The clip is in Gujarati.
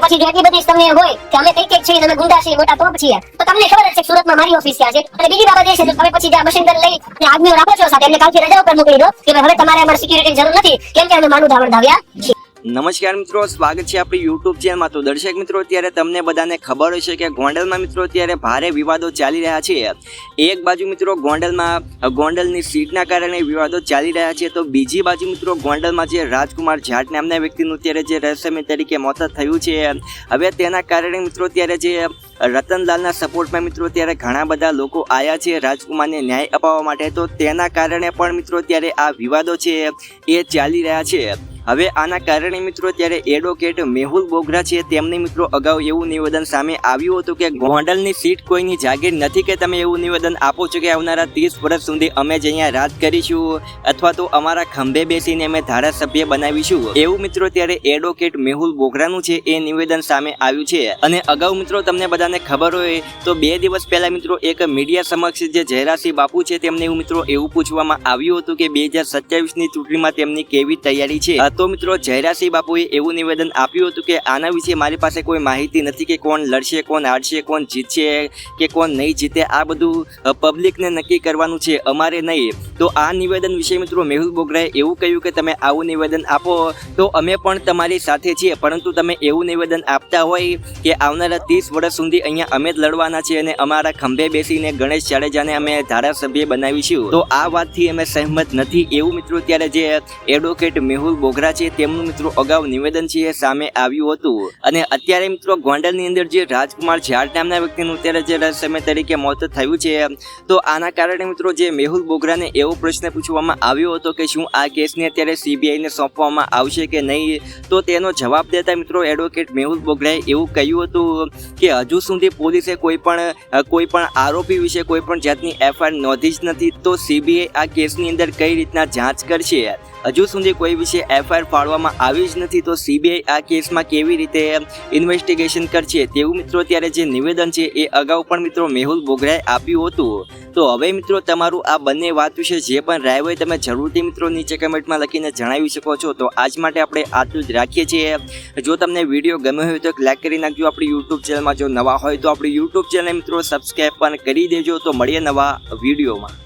પછી જો એટલી બધી તમને હોય કે અમે કઈ છીએ, તમે ગુંડા છીએ, મોટા ટોપ છીએ, તો તમને ખબર જ છે સુરતમાં મારી ઓફિસ ત્યાં છે. અને બીજી બાબત એ છે કે તમે પછી જે મશીન ગન લઈ અને આદમીઓ રાખો છો સાથે, એમને કાલથી રજા ઉપર મોકલી દો કે હવે તમારે અમારી સિક્યુરિટીની જરૂર નથી, કેમ કે અમે માનું ધાવણ ધાવ્યા છીએ. નમસ્કાર મિત્રો, સ્વાગત છે આપણી યુટ્યુબ ચેનલમાં. તો દર્શક મિત્રો, અત્યારે તમને બધાને ખબર હશે કે ગોંડલમાં મિત્રો અત્યારે ભારે વિવાદો ચાલી રહ્યા છે. એક બાજુ મિત્રો ગોંડલની સીટના કારણે વિવાદો ચાલી રહ્યા છે, તો બીજી બાજુ મિત્રો ગોંડલમાં જે રાજકુમાર જાટ નામના વ્યક્તિનું અત્યારે જે રહસ્યમય તરીકે મોત થયું છે, હવે તેના કારણે મિત્રો અત્યારે જે રતનલાલના સપોર્ટમાં મિત્રો અત્યારે ઘણા બધા લોકો આવ્યા છે રાજકુમારને ન્યાય અપાવવા માટે, તો તેના કારણે પણ મિત્રો અત્યારે આ વિવાદો છે એ ચાલી રહ્યા છે. હવે આના કારણે મિત્રો અત્યારે એડવોકેટ મેહુલ બોગરા છે, તેમને મિત્રો અગાઉ એવું નિવેદન સામે આવ્યું હતું કે ગોંડલની સીટ કોઈની જાગીર નથી, કે તમે એવું નિવેદન આપો છો કે આવનારા 30 વર્ષ સુધી અમે જ અહીંયા રાજ કરીશું અથવા તો અમારા ખંભે બેસીને અમે ધારાસભ્ય બનાવીશું. એવું મિત્રો અત્યારે એડવોકેટ મેહુલ બોગરાનું છે એ નિવેદન સામે આવ્યું છે. અને અગાઉ મિત્રો તમને બધાને ખબર હોય તો 2 દિવસ પહેલા મિત્રો એક મીડિયા સમક્ષ જે જયરાસિંહ બાપુ છે તેમને એવું પૂછવામાં આવ્યું હતું કે 2027ની ચૂંટણીમાં તેમની કેવી તૈયારી છે. તો મિત્રો જયરાસિંહ બાપુએ એવું નિવેદન આપ્યું હતું કે આના વિશે મારી પાસે કોઈ માહિતી નથી કે કોણ લડશે, કોણ હારશે, કોણ જીતશે કે કોણ નહીં જીતે, આ બધું પબ્લિકને નક્કી કરવાનું છે, અમારે નહીં. તો આ નિવેદન વિશે મિત્રો મેહુલ બોગરાએ એવું કહ્યું કે તમે આવું નિવેદન આપો તો અમે પણ તમારી સાથે છીએ, પરંતુ તમે એવું નિવેદન આપતા હોય કે આવનારા 30 વર્ષ સુધી અહીંયા અમે જ લડવાના છે અને અમારા ખંભે બેસીને ગણેશ જાડેજાને અમે ધારાસભ્ય બનાવીશું, તો આ વાતથી અમે સહેમત નથી. એવું મિત્રો ત્યારે જે એડવોકેટ મેહુલ બોગરા છે તેમનું મિત્રો અગાઉ નિવેદન છે એ સામે આવ્યું હતું. અને અત્યારે મિત્રો ગોંડલની અંદર જે રાજકુમાર જાટ નામના વ્યક્તિનું અત્યારે જે રહસ્યમય તરીકે મોત થયું છે, તો આના કારણે મિત્રો જે મેહુલ બોગરાને એવો પ્રશ્ન પૂછવામાં આવ્યો હતો કે શું આ કેસને અત્યારે CBIને સોંપવામાં આવશે કે નહીં, તો તેનો જવાબ દેતા મિત્રો એડવોકેટ મેહુલ બોગરાએ એવું કહ્યું હતું કે હજુ સુધી પોલીસે કોઈ પણ આરોપી વિશે કોઈ પણ જાતની FIR નોંધી જ નથી, તો CBI આ કેસની અંદર કઈ રીતના જાંચ કરશે. હજુ સુધી કોઈ વિશે FIR ફાળવામાં આવી જ નથી, તો CBI આ કેસમાં કેવી રીતે ઇન્વેસ્ટિગેશન કરશે, તેવું મિત્રો અત્યારે જે નિવેદન છે એ અગાઉ પણ મિત્રો મેહુલ બોગરાએ આપ્યું હતું. તો હવે મિત્રો તમારું આ બંને વાત વિશે જે પણ રાય હોય તમે જરૂરથી મિત્રો નીચે કમેન્ટમાં લખીને જણાવી શકો છો. તો આજ માટે આપણે આટલું જ રાખીએ છીએ. જો તમને વિડીયો ગમ્યો હોય તો એક લાઈક કરી નાખજો. આપણી યુટ્યુબ ચેનલમાં જો નવા હોય તો આપણી યુટ્યુબ ચેનલ મિત્રો સબસ્ક્રાઈબ પણ કરી દેજો. તો મળીએ નવા વિડીયોમાં.